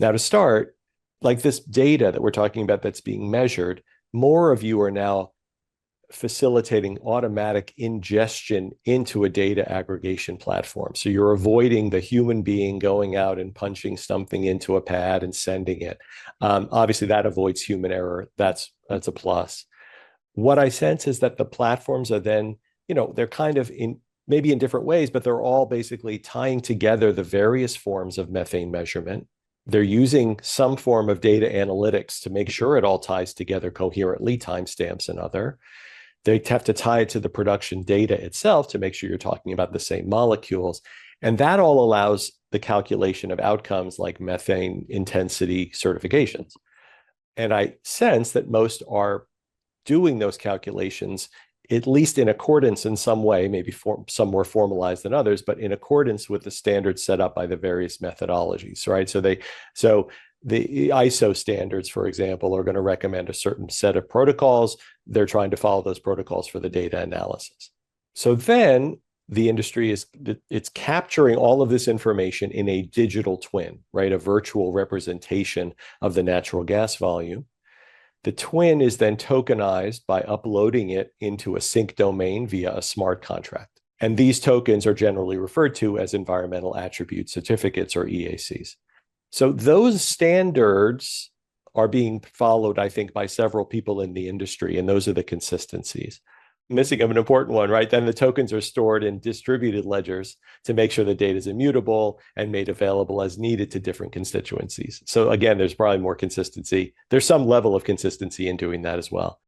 Now, to start, like this data that we're talking about that's being measured, more of you are now facilitating automatic ingestion into a data aggregation platform. So you're avoiding the human being going out and punching something into a pad and sending it. Obviously, that avoids human error. That's a plus. What I sense is that the platforms are then, they're kind of in maybe in different ways, but they're all basically tying together the various forms of methane measurement. They're using some form of data analytics to make sure it all ties together coherently, timestamps and other. They have to tie it to the production data itself to make sure you're talking about the same molecules. And that all allows the calculation of outcomes like methane intensity certifications. And I sense that most are doing those calculations, at least in accordance in some way, maybe some more formalized than others, but in accordance with the standards set up by the various methodologies, right? So the ISO standards, for example, are going to recommend a certain set of protocols. They're trying to follow those protocols for the data analysis. So then the industry it's capturing all of this information in a digital twin, right? A virtual representation of the natural gas volume. The twin is then tokenized by uploading it into a sync domain via a smart contract. And these tokens are generally referred to as environmental attribute certificates, or EACs. So those standards are being followed, I think, by several people in the industry, and those are the consistencies. Missing of an important one, right? Then the tokens are stored in distributed ledgers to make sure the data is immutable and made available as needed to different constituencies. So again, there's probably more consistency. There's some level of consistency in doing that as well.